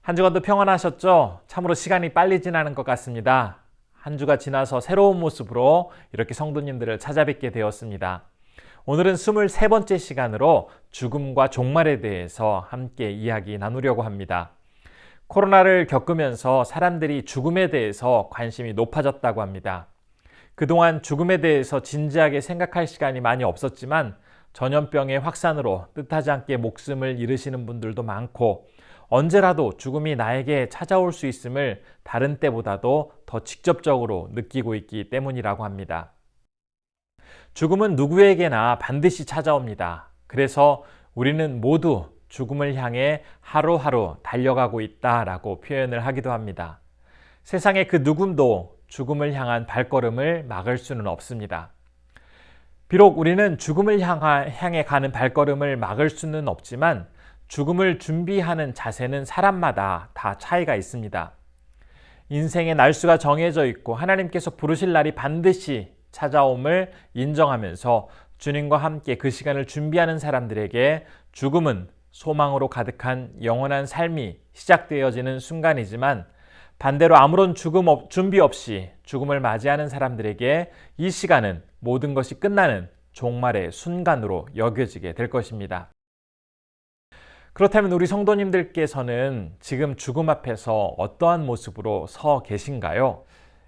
한 주간도 평안하셨죠? 참으로 시간이 빨리 지나는 것 같습니다. 한 주가 지나서 새로운 모습으로 이렇게 성도님들을 찾아뵙게 되었습니다. 오늘은 23번째 시간으로 죽음과 종말에 대해서 함께 이야기 나누려고 합니다. 코로나를 겪으면서 사람들이 죽음에 대해서 관심이 높아졌다고 합니다. 그동안 죽음에 대해서 진지하게 생각할 시간이 많이 없었지만 전염병의 확산으로 뜻하지 않게 목숨을 잃으시는 분들도 많고 언제라도 죽음이 나에게 찾아올 수 있음을 다른 때보다도 더 직접적으로 느끼고 있기 때문이라고 합니다. 죽음은 누구에게나 반드시 찾아옵니다. 그래서 우리는 모두 죽음을 향해 하루하루 달려가고 있다라고 표현을 하기도 합니다. 세상의 그 누구도 죽음을 향한 발걸음을 막을 수는 없습니다. 비록 우리는 죽음을 향해 가는 발걸음을 막을 수는 없지만 죽음을 준비하는 자세는 사람마다 다 차이가 있습니다. 인생의 날수가 정해져 있고 하나님께서 부르실 날이 반드시 찾아옴을 인정하면서 주님과 함께 그 시간을 준비하는 사람들에게 죽음은 소망으로 가득한 영원한 삶이 시작되어지는 순간이지만 반대로 아무런 준비 없이 죽음을 맞이하는 사람들에게 이 시간은 모든 것이 끝나는 종말의 순간으로 여겨지게 될 것입니다. 그렇다면 우리 성도님들께서는 지금 죽음 앞에서 어떠한 모습으로 서 계신가요?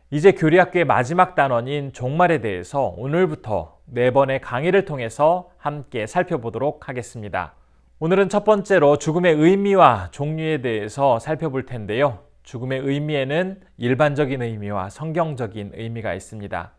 이제 교리학교의 마지막 단원인 종말에 대해서 오늘부터 4번의 강의를 통해서 함께 살펴보도록 하겠습니다. 오늘은 첫 번째로 죽음의 의미와 종류에 대해서 살펴볼 텐데요. 죽음의 의미에는 일반적인 의미와 성경적인 의미가 있습니다.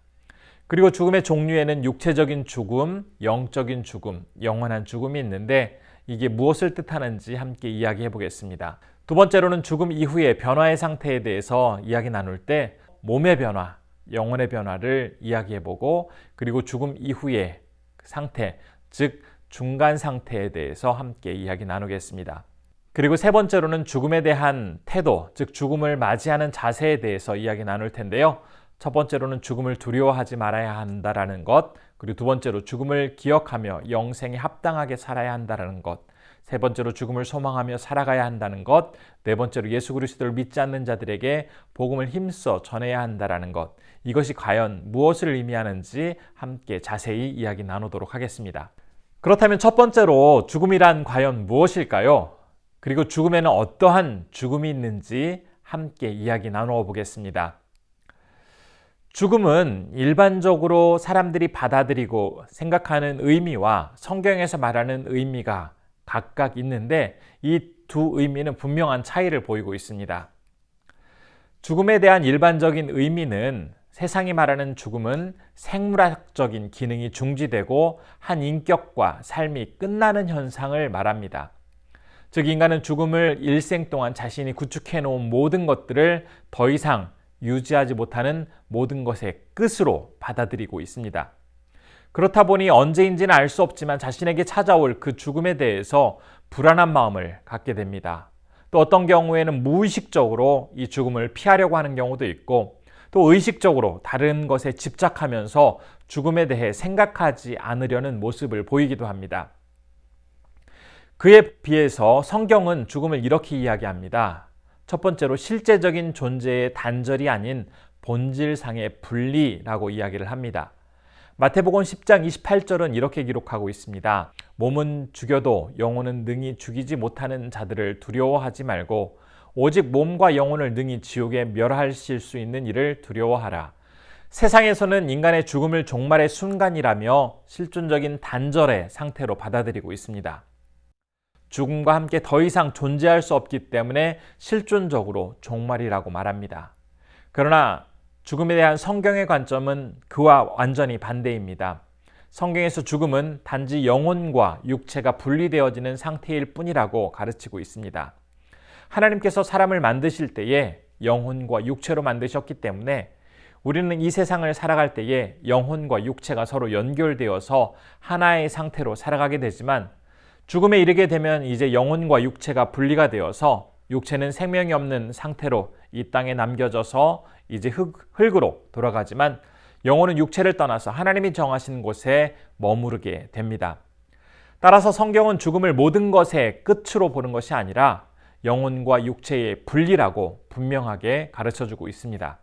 그리고 죽음의 종류에는 육체적인 죽음, 영적인 죽음, 영원한 죽음이 있는데 이게 무엇을 뜻하는지 함께 이야기해 보겠습니다. 두 번째로는 죽음 이후의 변화의 상태에 대해서 이야기 나눌 때 몸의 변화, 영혼의 변화를 이야기해 보고 그리고 죽음 이후의 상태, 즉 중간 상태에 대해서 함께 이야기 나누겠습니다. 그리고 세 번째로는 죽음에 대한 태도, 즉 죽음을 맞이하는 자세에 대해서 이야기 나눌 텐데요. 첫 번째로는 죽음을 두려워하지 말아야 한다라는 것, 그리고 두 번째로 죽음을 기억하며 영생에 합당하게 살아야 한다는 것, 세 번째로 죽음을 소망하며 살아가야 한다는 것, 네 번째로 예수 그리스도를 믿지 않는 자들에게 복음을 힘써 전해야 한다는 것, 이것이 과연 무엇을 의미하는지 함께 자세히 이야기 나누도록 하겠습니다. 그렇다면 첫 번째로 죽음이란 과연 무엇일까요? 그리고 죽음에는 어떠한 죽음이 있는지 함께 이야기 나누어 보겠습니다. 죽음은 일반적으로 사람들이 받아들이고 생각하는 의미와 성경에서 말하는 의미가 각각 있는데 이 두 의미는 분명한 차이를 보이고 있습니다. 죽음에 대한 일반적인 의미는 세상이 말하는 죽음은 생물학적인 기능이 중지되고 한 인격과 삶이 끝나는 현상을 말합니다. 즉 인간은 죽음을 일생 동안 자신이 구축해 놓은 모든 것들을 더 이상 유지하지 못하는 모든 것의 끝으로 받아들이고 있습니다. 그렇다 보니 언제인지는 알 수 없지만 자신에게 찾아올 그 죽음에 대해서 불안한 마음을 갖게 됩니다. 또 어떤 경우에는 무의식적으로 이 죽음을 피하려고 하는 경우도 있고 또 의식적으로 다른 것에 집착하면서 죽음에 대해 생각하지 않으려는 모습을 보이기도 합니다. 그에 비해서 성경은 죽음을 이렇게 이야기합니다. 첫 번째로 실제적인 존재의 단절이 아닌 본질상의 분리라고 이야기를 합니다. 마태복음 10장 28절은 이렇게 기록하고 있습니다. 몸은 죽여도 영혼은 능히 죽이지 못하는 자들을 두려워하지 말고 오직 몸과 영혼을 능히 지옥에 멸하실 수 있는 이를 두려워하라. 세상에서는 인간의 죽음을 종말의 순간이라며 실존적인 단절의 상태로 받아들이고 있습니다. 죽음과 함께 더 이상 존재할 수 없기 때문에 실존적으로 종말이라고 말합니다. 그러나 죽음에 대한 성경의 관점은 그와 완전히 반대입니다. 성경에서 죽음은 단지 영혼과 육체가 분리되어지는 상태일 뿐이라고 가르치고 있습니다. 하나님께서 사람을 만드실 때에 영혼과 육체로 만드셨기 때문에 우리는 이 세상을 살아갈 때에 영혼과 육체가 서로 연결되어서 하나의 상태로 살아가게 되지만 죽음에 이르게 되면 이제 영혼과 육체가 분리가 되어서 육체는 생명이 없는 상태로 이 땅에 남겨져서 이제 흙으로 돌아가지만 영혼은 육체를 떠나서 하나님이 정하신 곳에 머무르게 됩니다. 따라서 성경은 죽음을 모든 것의 끝으로 보는 것이 아니라 영혼과 육체의 분리라고 분명하게 가르쳐주고 있습니다.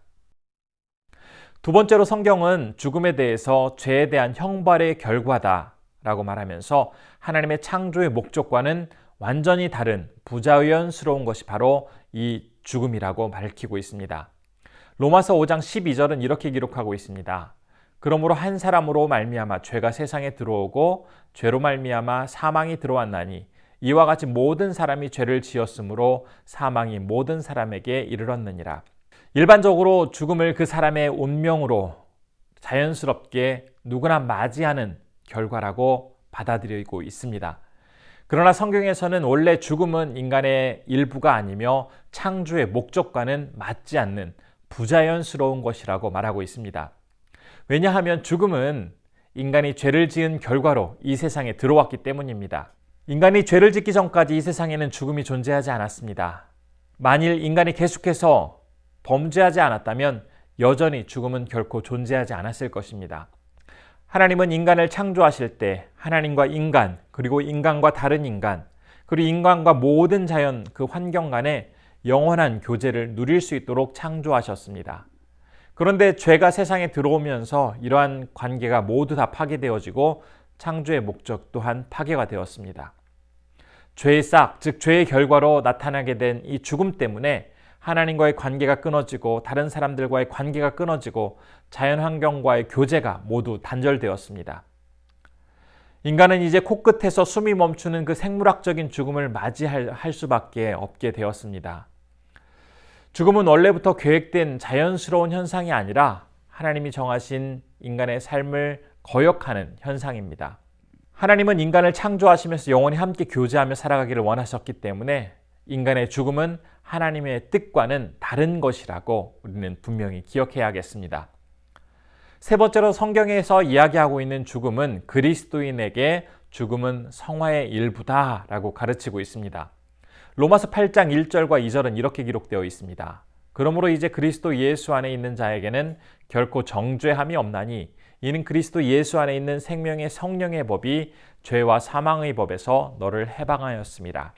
두 번째로 성경은 죽음에 대해서 죄에 대한 형벌의 결과다라고 말하면서 하나님의 창조의 목적과는 완전히 다른 부자연스러운 것이 바로 이 죽음이라고 밝히고 있습니다. 로마서 5장 12절은 이렇게 기록하고 있습니다. 그러므로 한 사람으로 말미암아 죄가 세상에 들어오고 죄로 말미암아 사망이 들어왔나니 이와 같이 모든 사람이 죄를 지었으므로 사망이 모든 사람에게 이르렀느니라. 일반적으로 죽음을 그 사람의 운명으로 자연스럽게 누구나 맞이하는 결과라고 받아들이고 있습니다. 그러나 성경에서는 원래 죽음은 인간의 일부가 아니며 창조의 목적과는 맞지 않는 부자연스러운 것이라고 말하고 있습니다. 왜냐하면 죽음은 인간이 죄를 지은 결과로 이 세상에 들어왔기 때문입니다. 인간이 죄를 짓기 전까지 이 세상에는 죽음이 존재하지 않았습니다. 만일 인간이 계속해서 범죄하지 않았다면 여전히 죽음은 결코 존재하지 않았을 것입니다. 하나님은 인간을 창조하실 때 하나님과 인간, 그리고 인간과 다른 인간, 그리고 인간과 모든 자연 그 환경 간에 영원한 교제를 누릴 수 있도록 창조하셨습니다. 그런데 죄가 세상에 들어오면서 이러한 관계가 모두 다 파괴되어지고 창조의 목적 또한 파괴가 되었습니다. 죄의 싹, 즉 죄의 결과로 나타나게 된 이 죽음 때문에 하나님과의 관계가 끊어지고 다른 사람들과의 관계가 끊어지고 자연환경과의 교제가 모두 단절되었습니다. 인간은 이제 코끝에서 숨이 멈추는 그 생물학적인 죽음을 맞이할 수밖에 없게 되었습니다. 죽음은 원래부터 계획된 자연스러운 현상이 아니라 하나님이 정하신 인간의 삶을 거역하는 현상입니다. 하나님은 인간을 창조하시면서 영원히 함께 교제하며 살아가기를 원하셨기 때문에 인간의 죽음은 하나님의 뜻과는 다른 것이라고 우리는 분명히 기억해야겠습니다. 세 번째로 성경에서 이야기하고 있는 죽음은 그리스도인에게 죽음은 성화의 일부다라고 가르치고 있습니다. 로마서 8장 1절과 2절은 이렇게 기록되어 있습니다. 그러므로 이제 그리스도 예수 안에 있는 자에게는 결코 정죄함이 없나니 이는 그리스도 예수 안에 있는 생명의 성령의 법이 죄와 사망의 법에서 너를 해방하였습니다.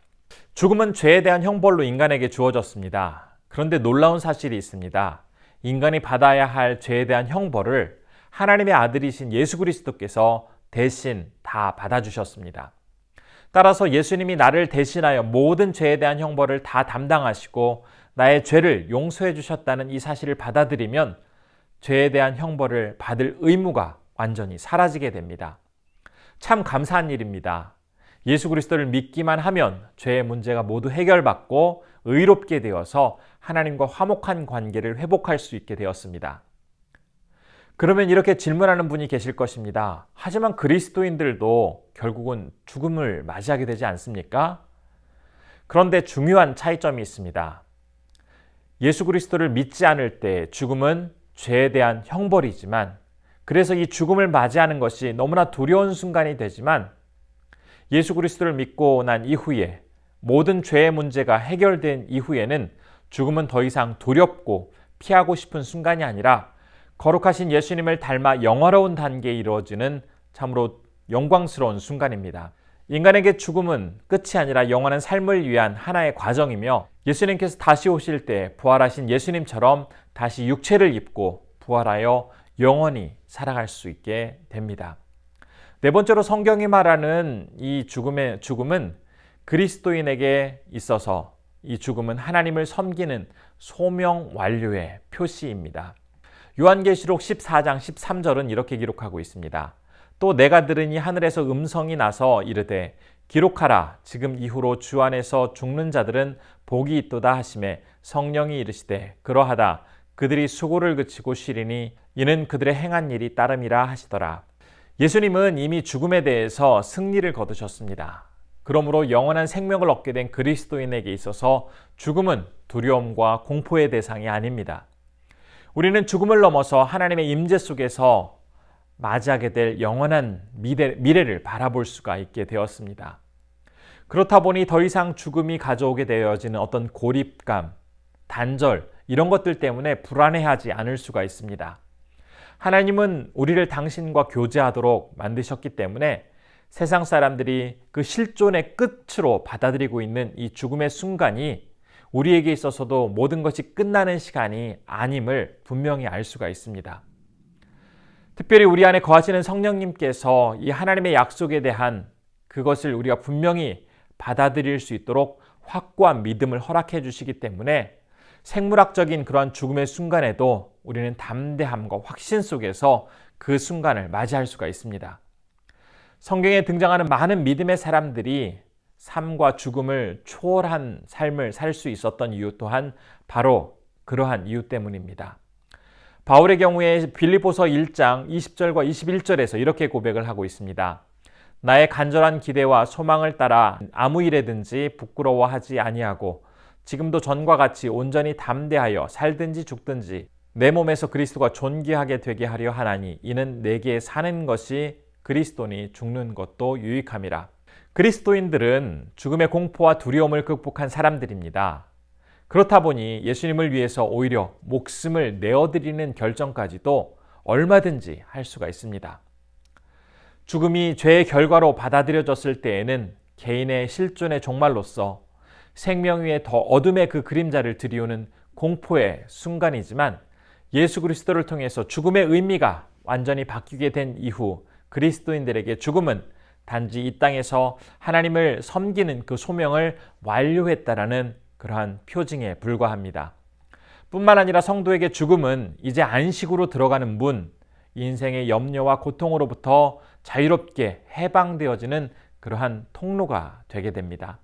죽음은 죄에 대한 형벌로 인간에게 주어졌습니다. 그런데 놀라운 사실이 있습니다. 인간이 받아야 할 죄에 대한 형벌을 하나님의 아들이신 예수 그리스도께서 대신 다 받아주셨습니다. 따라서 예수님이 나를 대신하여 모든 죄에 대한 형벌을 다 담당하시고 나의 죄를 용서해 주셨다는 이 사실을 받아들이면 죄에 대한 형벌을 받을 의무가 완전히 사라지게 됩니다. 참 감사한 일입니다. 예수 그리스도를 믿기만 하면 죄의 문제가 모두 해결받고 의롭게 되어서 하나님과 화목한 관계를 회복할 수 있게 되었습니다. 그러면 이렇게 질문하는 분이 계실 것입니다. 하지만 그리스도인들도 결국은 죽음을 맞이하게 되지 않습니까? 그런데 중요한 차이점이 있습니다. 예수 그리스도를 믿지 않을 때 죽음은 죄에 대한 형벌이지만, 그래서 이 죽음을 맞이하는 것이 너무나 두려운 순간이 되지만 예수 그리스도를 믿고 난 이후에 모든 죄의 문제가 해결된 이후에는 죽음은 더 이상 두렵고 피하고 싶은 순간이 아니라 거룩하신 예수님을 닮아 영화로운 단계에 이루어지는 참으로 영광스러운 순간입니다. 인간에게 죽음은 끝이 아니라 영원한 삶을 위한 하나의 과정이며 예수님께서 다시 오실 때 부활하신 예수님처럼 다시 육체를 입고 부활하여 영원히 살아갈 수 있게 됩니다. 네 번째로 성경이 말하는 이 죽음은 그리스도인에게 있어서 이 죽음은 하나님을 섬기는 소명 완료의 표시입니다. 요한계시록 14장 13절은 이렇게 기록하고 있습니다. 또 내가 들으니 하늘에서 음성이 나서 이르되 기록하라 지금 이후로 주 안에서 죽는 자들은 복이 있도다 하시매 성령이 이르시되 그러하다 그들이 수고를 그치고 쉬리니 이는 그들의 행한 일이 따름이라 하시더라. 예수님은 이미 죽음에 대해서 승리를 거두셨습니다. 그러므로 영원한 생명을 얻게 된 그리스도인에게 있어서 죽음은 두려움과 공포의 대상이 아닙니다. 우리는 죽음을 넘어서 하나님의 임재 속에서 맞이하게 될 영원한 미래를 바라볼 수가 있게 되었습니다. 그렇다 보니 더 이상 죽음이 가져오게 되어지는 어떤 고립감, 단절 이런 것들 때문에 불안해하지 않을 수가 있습니다. 하나님은 우리를 당신과 교제하도록 만드셨기 때문에 세상 사람들이 그 실존의 끝으로 받아들이고 있는 이 죽음의 순간이 우리에게 있어서도 모든 것이 끝나는 시간이 아님을 분명히 알 수가 있습니다. 특별히 우리 안에 거하시는 성령님께서 이 하나님의 약속에 대한 그것을 우리가 분명히 받아들일 수 있도록 확고한 믿음을 허락해 주시기 때문에 생물학적인 그러한 죽음의 순간에도 우리는 담대함과 확신 속에서 그 순간을 맞이할 수가 있습니다. 성경에 등장하는 많은 믿음의 사람들이 삶과 죽음을 초월한 삶을 살 수 있었던 이유 또한 바로 그러한 이유 때문입니다. 바울의 경우에 빌립보서 1장 20절과 21절에서 이렇게 고백을 하고 있습니다. 나의 간절한 기대와 소망을 따라 아무 일에든지 부끄러워하지 아니하고 지금도 전과 같이 온전히 담대하여 살든지 죽든지 내 몸에서 그리스도가 존귀하게 되게 하려 하나니 이는 내게 사는 것이 그리스도니 죽는 것도 유익함이라. 그리스도인들은 죽음의 공포와 두려움을 극복한 사람들입니다. 그렇다 보니 예수님을 위해서 오히려 목숨을 내어드리는 결정까지도 얼마든지 할 수가 있습니다. 죽음이 죄의 결과로 받아들여졌을 때에는 개인의 실존의 종말로서 생명 위에 더 어둠의 그 그림자를 들이우는 공포의 순간이지만 예수 그리스도를 통해서 죽음의 의미가 완전히 바뀌게 된 이후 그리스도인들에게 죽음은 단지 이 땅에서 하나님을 섬기는 그 소명을 완료했다라는 그러한 표징에 불과합니다. 뿐만 아니라 성도에게 죽음은 이제 안식으로 들어가는 문, 인생의 염려와 고통으로부터 자유롭게 해방되어지는 그러한 통로가 되게 됩니다.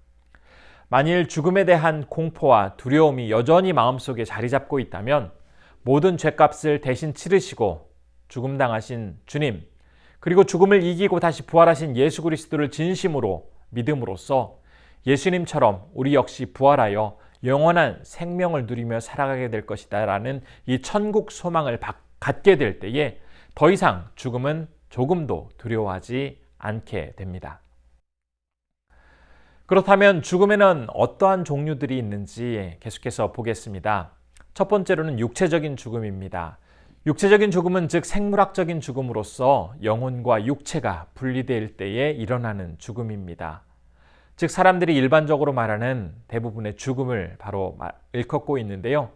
만일 죽음에 대한 공포와 두려움이 여전히 마음속에 자리 잡고 있다면 모든 죄값을 대신 치르시고 죽음 당하신 주님, 그리고 죽음을 이기고 다시 부활하신 예수 그리스도를 진심으로 믿음으로써 예수님처럼 우리 역시 부활하여 영원한 생명을 누리며 살아가게 될 것이다 라는 이 천국 소망을 갖게 될 때에 더 이상 죽음은 조금도 두려워하지 않게 됩니다. 그렇다면 죽음에는 어떠한 종류들이 있는지 계속해서 보겠습니다. 첫 번째로는 육체적인 죽음입니다. 육체적인 죽음은 즉 생물학적인 죽음으로서 영혼과 육체가 분리될 때에 일어나는 죽음입니다. 즉 사람들이 일반적으로 말하는 대부분의 죽음을 바로 일컫고 있는데요.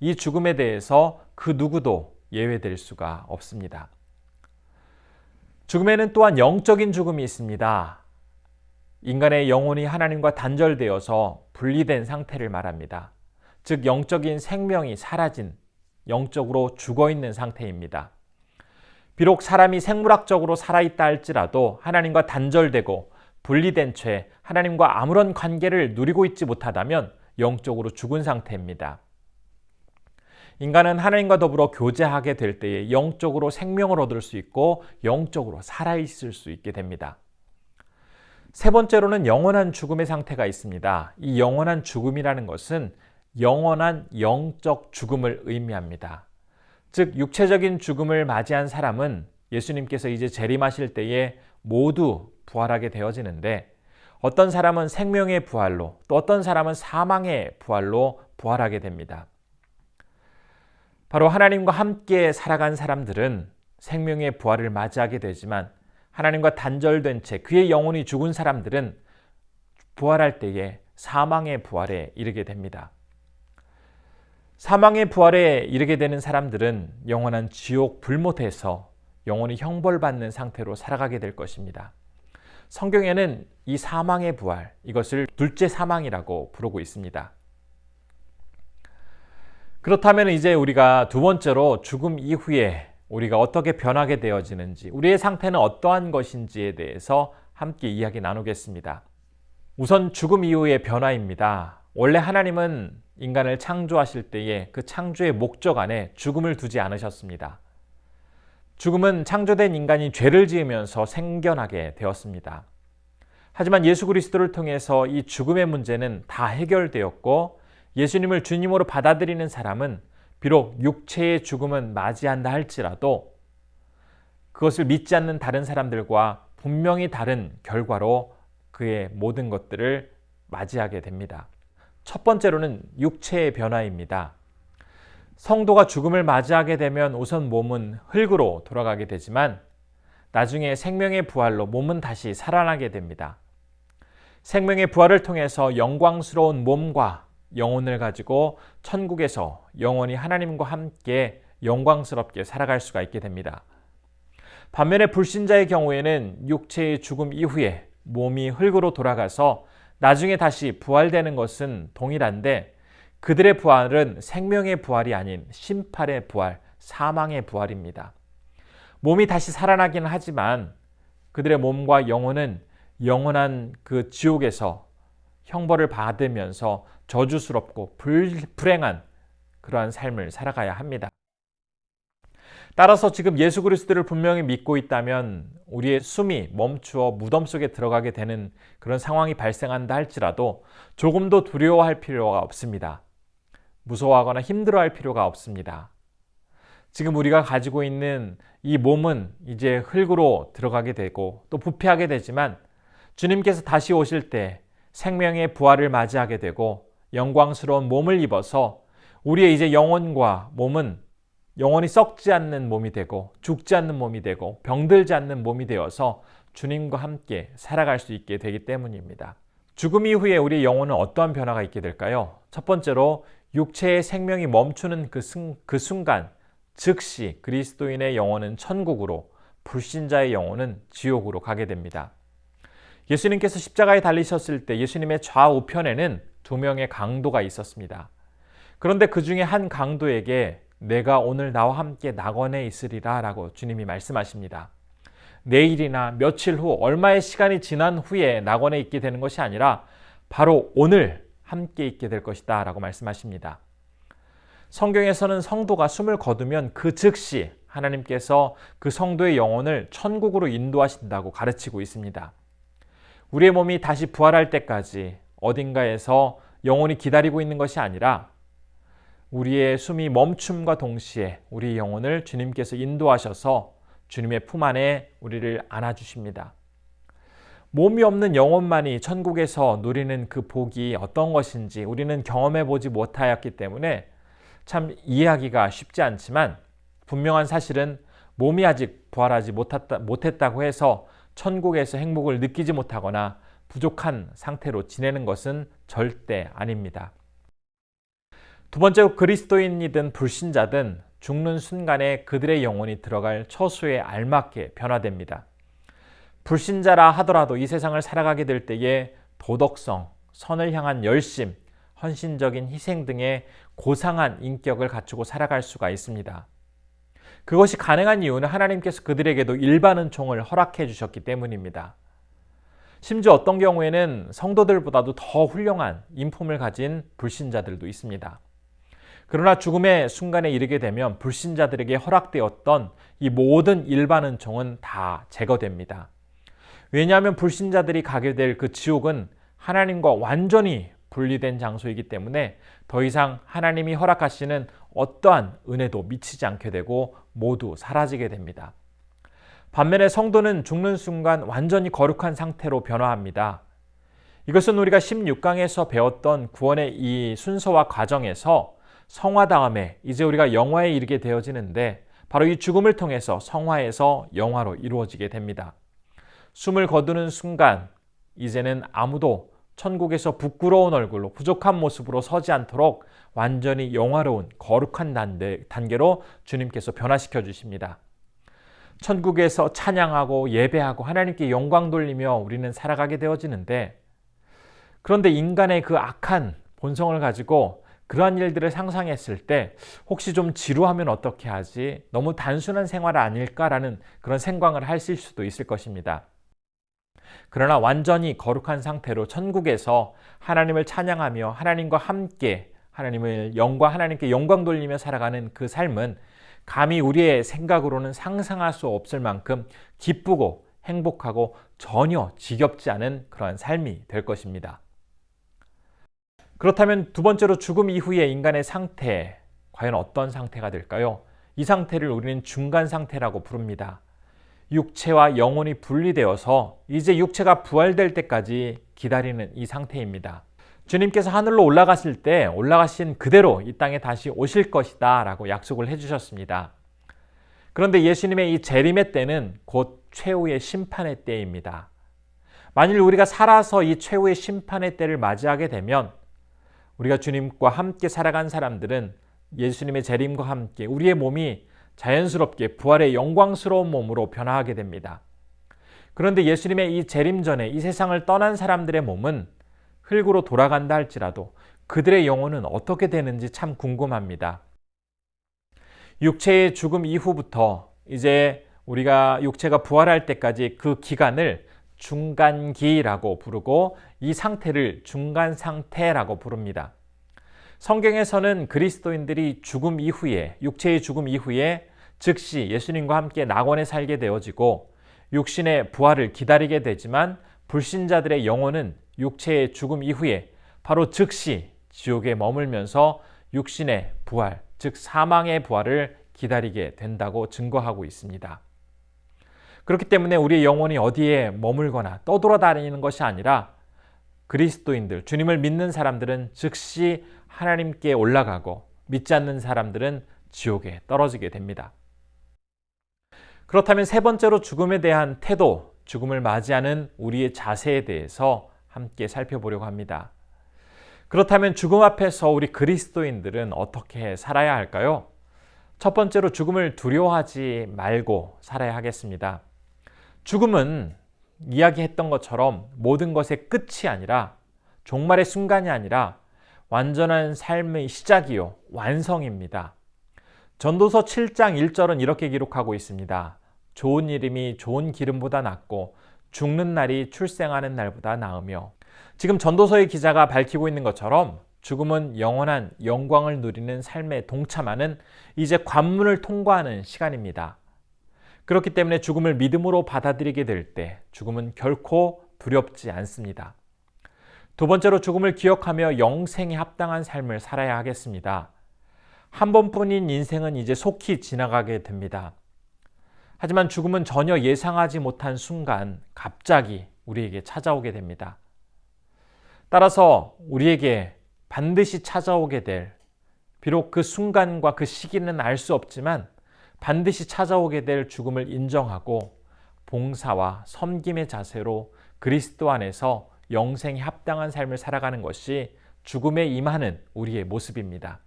이 죽음에 대해서 그 누구도 예외될 수가 없습니다. 죽음에는 또한 영적인 죽음이 있습니다. 인간의 영혼이 하나님과 단절되어서 분리된 상태를 말합니다. 즉 영적인 생명이 사라진, 영적으로 죽어있는 상태입니다. 비록 사람이 생물학적으로 살아있다 할지라도 하나님과 단절되고 분리된 채 하나님과 아무런 관계를 누리고 있지 못하다면 영적으로 죽은 상태입니다. 인간은 하나님과 더불어 교제하게 될 때에 영적으로 생명을 얻을 수 있고 영적으로 살아있을 수 있게 됩니다. 세 번째로는 영원한 죽음의 상태가 있습니다. 이 영원한 죽음이라는 것은 영원한 영적 죽음을 의미합니다. 즉 육체적인 죽음을 맞이한 사람은 예수님께서 이제 재림하실 때에 모두 부활하게 되어지는데 어떤 사람은 생명의 부활로 또 어떤 사람은 사망의 부활로 부활하게 됩니다. 바로 하나님과 함께 살아간 사람들은 생명의 부활을 맞이하게 되지만 하나님과 단절된 채 그의 영혼이 죽은 사람들은 부활할 때에 사망의 부활에 이르게 됩니다. 사망의 부활에 이르게 되는 사람들은 영원한 지옥 불못에서 영원히 형벌받는 상태로 살아가게 될 것입니다. 성경에는 이 사망의 부활, 이것을 둘째 사망이라고 부르고 있습니다. 그렇다면 이제 우리가 두 번째로 죽음 이후에 우리가 어떻게 변하게 되어지는지, 우리의 상태는 어떠한 것인지에 대해서 함께 이야기 나누겠습니다. 우선 죽음 이후의 변화입니다. 원래 하나님은 인간을 창조하실 때에 그 창조의 목적 안에 죽음을 두지 않으셨습니다. 죽음은 창조된 인간이 죄를 지으면서 생겨나게 되었습니다. 하지만 예수 그리스도를 통해서 이 죽음의 문제는 다 해결되었고 예수님을 주님으로 받아들이는 사람은 비록 육체의 죽음은 맞이한다 할지라도 그것을 믿지 않는 다른 사람들과 분명히 다른 결과로 그의 모든 것들을 맞이하게 됩니다. 첫 번째로는 육체의 변화입니다. 성도가 죽음을 맞이하게 되면 우선 몸은 흙으로 돌아가게 되지만 나중에 생명의 부활로 몸은 다시 살아나게 됩니다. 생명의 부활을 통해서 영광스러운 몸과 영혼을 가지고 천국에서 영원히 하나님과 함께 영광스럽게 살아갈 수가 있게 됩니다. 반면에 불신자의 경우에는 육체의 죽음 이후에 몸이 흙으로 돌아가서 나중에 다시 부활되는 것은 동일한데 그들의 부활은 생명의 부활이 아닌 심판의 부활, 사망의 부활입니다. 몸이 다시 살아나기는 하지만 그들의 몸과 영혼은 영원한 그 지옥에서 형벌을 받으면서 저주스럽고 불행한 그러한 삶을 살아가야 합니다. 따라서 지금 예수 그리스도를 분명히 믿고 있다면 우리의 숨이 멈추어 무덤 속에 들어가게 되는 그런 상황이 발생한다 할지라도 조금도 두려워할 필요가 없습니다. 무서워하거나 힘들어할 필요가 없습니다. 지금 우리가 가지고 있는 이 몸은 이제 흙으로 들어가게 되고 또 부패하게 되지만 주님께서 다시 오실 때 생명의 부활을 맞이하게 되고 영광스러운 몸을 입어서 우리의 이제 영혼과 몸은 영원히 썩지 않는 몸이 되고 죽지 않는 몸이 되고 병들지 않는 몸이 되어서 주님과 함께 살아갈 수 있게 되기 때문입니다. 죽음 이후에 우리의 영혼은 어떠한 변화가 있게 될까요? 첫 번째로 육체의 생명이 멈추는 그 순간 즉시 그리스도인의 영혼은 천국으로, 불신자의 영혼은 지옥으로 가게 됩니다. 예수님께서 십자가에 달리셨을 때 예수님의 좌우편에는 두 명의 강도가 있었습니다. 그런데 그 중에 한 강도에게 내가 오늘 나와 함께 낙원에 있으리라 라고 주님이 말씀하십니다. 내일이나 며칠 후 얼마의 시간이 지난 후에 낙원에 있게 되는 것이 아니라 바로 오늘 함께 있게 될 것이다 라고 말씀하십니다. 성경에서는 성도가 숨을 거두면 그 즉시 하나님께서 그 성도의 영혼을 천국으로 인도하신다고 가르치고 있습니다. 우리의 몸이 다시 부활할 때까지 어딘가에서 영혼이 기다리고 있는 것이 아니라 우리의 숨이 멈춤과 동시에 우리 영혼을 주님께서 인도하셔서 주님의 품 안에 우리를 안아주십니다. 몸이 없는 영혼만이 천국에서 누리는 그 복이 어떤 것인지 우리는 경험해 보지 못하였기 때문에 참 이해하기가 쉽지 않지만 분명한 사실은 몸이 아직 부활하지 못했다고 해서 천국에서 행복을 느끼지 못하거나 부족한 상태로 지내는 것은 절대 아닙니다. 두 번째로 그리스도인이든 불신자든 죽는 순간에 그들의 영혼이 들어갈 처소에 알맞게 변화됩니다. 불신자라 하더라도 이 세상을 살아가게 될 때에 도덕성, 선을 향한 열심, 헌신적인 희생 등의 고상한 인격을 갖추고 살아갈 수가 있습니다. 그것이 가능한 이유는 하나님께서 그들에게도 일반 은총을 허락해 주셨기 때문입니다. 심지어 어떤 경우에는 성도들보다도 더 훌륭한 인품을 가진 불신자들도 있습니다. 그러나 죽음의 순간에 이르게 되면 불신자들에게 허락되었던 이 모든 일반 은총은 다 제거됩니다. 왜냐하면 불신자들이 가게 될 그 지옥은 하나님과 완전히 분리된 장소이기 때문에 더 이상 하나님이 허락하시는 어떠한 은혜도 미치지 않게 되고 모두 사라지게 됩니다. 반면에 성도는 죽는 순간 완전히 거룩한 상태로 변화합니다. 이것은 우리가 16강에서 배웠던 구원의 이 순서와 과정에서 성화 다음에 이제 우리가 영화에 이르게 되어지는데 바로 이 죽음을 통해서 성화에서 영화로 이루어지게 됩니다. 숨을 거두는 순간 이제는 아무도 천국에서 부끄러운 얼굴로 부족한 모습으로 서지 않도록 완전히 영화로운 거룩한 단계로 주님께서 변화시켜 주십니다. 천국에서 찬양하고 예배하고 하나님께 영광 돌리며 우리는 살아가게 되어지는데 그런데 인간의 그 악한 본성을 가지고 그러한 일들을 상상했을 때 혹시 좀 지루하면 어떻게 하지? 너무 단순한 생활 아닐까라는 그런 생각을 하실 수도 있을 것입니다. 그러나 완전히 거룩한 상태로 천국에서 하나님을 찬양하며 하나님과 함께 하나님께 영광 돌리며 살아가는 그 삶은 감히 우리의 생각으로는 상상할 수 없을 만큼 기쁘고 행복하고 전혀 지겹지 않은 그러한 삶이 될 것입니다. 그렇다면 두 번째로 죽음 이후의 인간의 상태, 과연 어떤 상태가 될까요? 이 상태를 우리는 중간 상태라고 부릅니다. 육체와 영혼이 분리되어서 이제 육체가 부활될 때까지 기다리는 이 상태입니다. 주님께서 하늘로 올라갔을 때 올라가신 그대로 이 땅에 다시 오실 것이다 라고 약속을 해주셨습니다. 그런데 예수님의 이 재림의 때는 곧 최후의 심판의 때입니다. 만일 우리가 살아서 이 최후의 심판의 때를 맞이하게 되면 우리가 주님과 함께 살아간 사람들은 예수님의 재림과 함께 우리의 몸이 자연스럽게 부활의 영광스러운 몸으로 변화하게 됩니다. 그런데 예수님의 이 재림 전에 이 세상을 떠난 사람들의 몸은 흙으로 돌아간다 할지라도 그들의 영혼은 어떻게 되는지 참 궁금합니다. 육체의 죽음 이후부터 이제 우리가 육체가 부활할 때까지 그 기간을 중간기라고 부르고 이 상태를 중간 상태라고 부릅니다. 성경에서는 그리스도인들이 죽음 이후에, 육체의 죽음 이후에 즉시 예수님과 함께 낙원에 살게 되어지고 육신의 부활을 기다리게 되지만 불신자들의 영혼은 육체의 죽음 이후에 바로 즉시 지옥에 머물면서 육신의 부활, 즉 사망의 부활을 기다리게 된다고 증거하고 있습니다. 그렇기 때문에 우리의 영혼이 어디에 머물거나 떠돌아다니는 것이 아니라 그리스도인들, 주님을 믿는 사람들은 즉시 하나님께 올라가고 믿지 않는 사람들은 지옥에 떨어지게 됩니다. 그렇다면 세 번째로 죽음에 대한 태도, 죽음을 맞이하는 우리의 자세에 대해서 함께 살펴보려고 합니다. 그렇다면 죽음 앞에서 우리 그리스도인들은 어떻게 살아야 할까요? 첫 번째로 죽음을 두려워하지 말고 살아야 하겠습니다. 죽음은 이야기했던 것처럼 모든 것의 끝이 아니라 종말의 순간이 아니라 완전한 삶의 시작이요, 완성입니다. 전도서 7장 1절은 이렇게 기록하고 있습니다. 좋은 이름이 좋은 기름보다 낫고 죽는 날이 출생하는 날보다 나으며. 지금 전도서의 기자가 밝히고 있는 것처럼 죽음은 영원한 영광을 누리는 삶에 동참하는 이제 관문을 통과하는 시간입니다. 그렇기 때문에 죽음을 믿음으로 받아들이게 될 때 죽음은 결코 두렵지 않습니다. 두 번째로 죽음을 기억하며 영생에 합당한 삶을 살아야 하겠습니다. 한 번뿐인 인생은 이제 속히 지나가게 됩니다. 하지만 죽음은 전혀 예상하지 못한 순간 갑자기 우리에게 찾아오게 됩니다. 따라서 우리에게 반드시 찾아오게 될, 비록 그 순간과 그 시기는 알 수 없지만 반드시 찾아오게 될 죽음을 인정하고 봉사와 섬김의 자세로 그리스도 안에서 영생에 합당한 삶을 살아가는 것이 죽음에 임하는 우리의 모습입니다.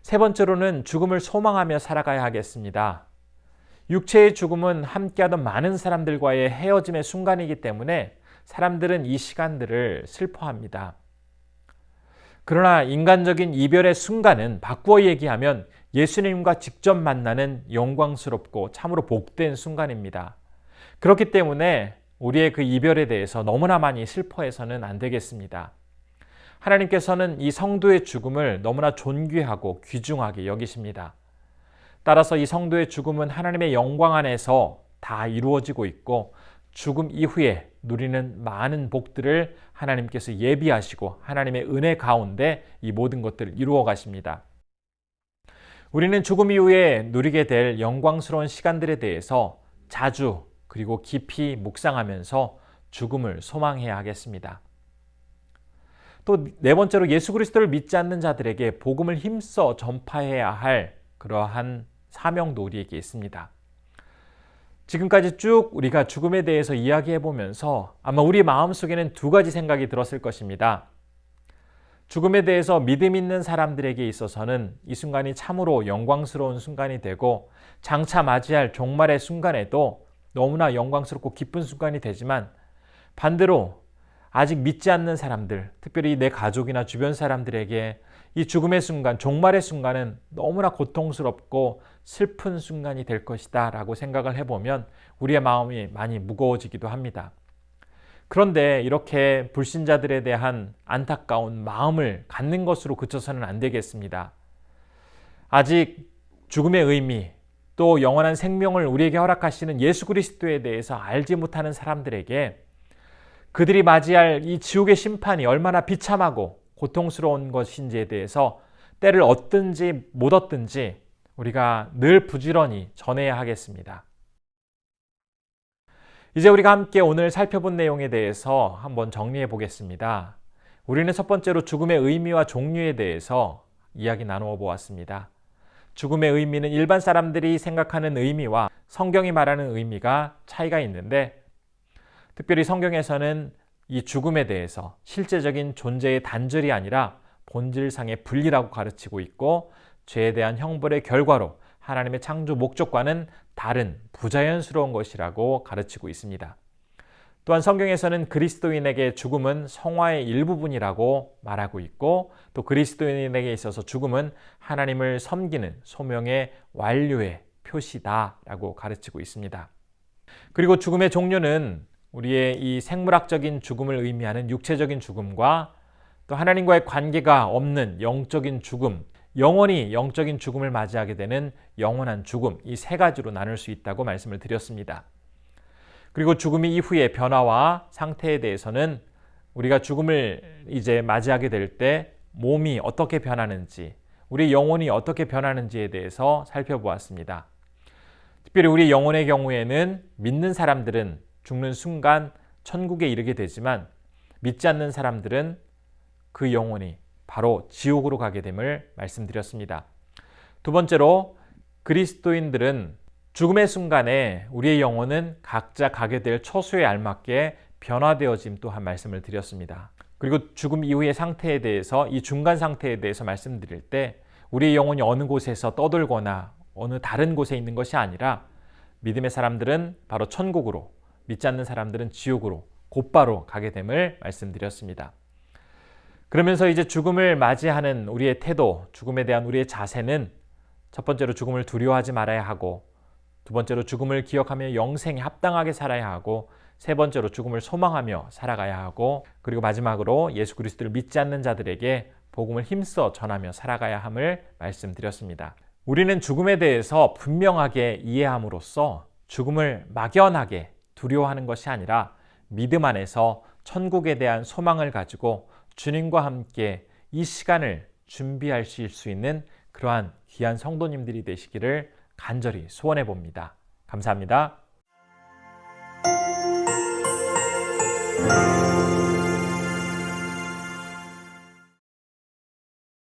세 번째로는 죽음을 소망하며 살아가야 하겠습니다. 육체의 죽음은 함께하던 많은 사람들과의 헤어짐의 순간이기 때문에 사람들은 이 시간들을 슬퍼합니다. 그러나 인간적인 이별의 순간은 바꾸어 얘기하면 예수님과 직접 만나는 영광스럽고 참으로 복된 순간입니다. 그렇기 때문에 우리의 그 이별에 대해서 너무나 많이 슬퍼해서는 안 되겠습니다. 하나님께서는 이 성도의 죽음을 너무나 존귀하고 귀중하게 여기십니다. 따라서 이 성도의 죽음은 하나님의 영광 안에서 다 이루어지고 있고 죽음 이후에 누리는 많은 복들을 하나님께서 예비하시고 하나님의 은혜 가운데 이 모든 것들을 이루어 가십니다. 우리는 죽음 이후에 누리게 될 영광스러운 시간들에 대해서 자주 그리고 깊이 묵상하면서 죽음을 소망해야 하겠습니다. 또 네 번째로 예수 그리스도를 믿지 않는 자들에게 복음을 힘써 전파해야 할 그러한 사명도 우리에게 있습니다. 지금까지 쭉 우리가 죽음에 대해서 이야기해 보면서 아마 우리 마음속에는 두 가지 생각이 들었을 것입니다. 죽음에 대해서 믿음 있는 사람들에게 있어서는 이 순간이 참으로 영광스러운 순간이 되고 장차 맞이할 종말의 순간에도 너무나 영광스럽고 기쁜 순간이 되지만 반대로 아직 믿지 않는 사람들, 특별히 내 가족이나 주변 사람들에게 이 죽음의 순간, 종말의 순간은 너무나 고통스럽고 슬픈 순간이 될 것이다 라고 생각을 해보면 우리의 마음이 많이 무거워지기도 합니다. 그런데 이렇게 불신자들에 대한 안타까운 마음을 갖는 것으로 그쳐서는 안 되겠습니다. 아직 죽음의 의미, 또 영원한 생명을 우리에게 허락하시는 예수 그리스도에 대해서 알지 못하는 사람들에게 그들이 맞이할 이 지옥의 심판이 얼마나 비참하고 고통스러운 것인지에 대해서 때를 얻든지 못 얻든지 우리가 늘 부지런히 전해야 하겠습니다. 이제 우리가 함께 오늘 살펴본 내용에 대해서 한번 정리해 보겠습니다. 우리는 첫 번째로 죽음의 의미와 종류에 대해서 이야기 나누어 보았습니다. 죽음의 의미는 일반 사람들이 생각하는 의미와 성경이 말하는 의미가 차이가 있는데, 특별히 성경에서는 이 죽음에 대해서 실제적인 존재의 단절이 아니라 본질상의 분리라고 가르치고 있고, 죄에 대한 형벌의 결과로 하나님의 창조 목적과는 다른 부자연스러운 것이라고 가르치고 있습니다. 또한 성경에서는 그리스도인에게 죽음은 성화의 일부분이라고 말하고 있고, 또 그리스도인에게 있어서 죽음은 하나님을 섬기는 소명의 완료의 표시다라고 가르치고 있습니다. 그리고 죽음의 종류는 우리의 이 생물학적인 죽음을 의미하는 육체적인 죽음과 또 하나님과의 관계가 없는 영적인 죽음, 영원히 영적인 죽음을 맞이하게 되는 영원한 죽음, 이 세 가지로 나눌 수 있다고 말씀을 드렸습니다. 그리고 죽음 이후의 변화와 상태에 대해서는 우리가 죽음을 이제 맞이하게 될 때 몸이 어떻게 변하는지, 우리 영혼이 어떻게 변하는지에 대해서 살펴보았습니다. 특별히 우리 영혼의 경우에는 믿는 사람들은 죽는 순간 천국에 이르게 되지만, 믿지 않는 사람들은 그 영혼이 바로 지옥으로 가게 됨을 말씀드렸습니다. 두 번째로, 그리스도인들은 죽음의 순간에 우리의 영혼은 각자 가게 될 처소에 알맞게 변화되어짐 또한 말씀을 드렸습니다. 그리고 죽음 이후의 상태에 대해서, 이 중간 상태에 대해서 말씀드릴 때 우리의 영혼이 어느 곳에서 떠돌거나 어느 다른 곳에 있는 것이 아니라 믿음의 사람들은 바로 천국으로, 믿지 않는 사람들은 지옥으로 곧바로 가게 됨을 말씀드렸습니다. 그러면서 이제 죽음을 맞이하는 우리의 태도, 죽음에 대한 우리의 자세는 첫 번째로 죽음을 두려워하지 말아야 하고, 두 번째로 죽음을 기억하며 영생에 합당하게 살아야 하고, 세 번째로 죽음을 소망하며 살아가야 하고, 그리고 마지막으로 예수 그리스도를 믿지 않는 자들에게 복음을 힘써 전하며 살아가야 함을 말씀드렸습니다. 우리는 죽음에 대해서 분명하게 이해함으로써 죽음을 막연하게 두려워하는 것이 아니라 믿음 안에서 천국에 대한 소망을 가지고 주님과 함께 이 시간을 준비하실 수 있는 그러한 귀한 성도님들이 되시기를 간절히 소원해 봅니다. 감사합니다.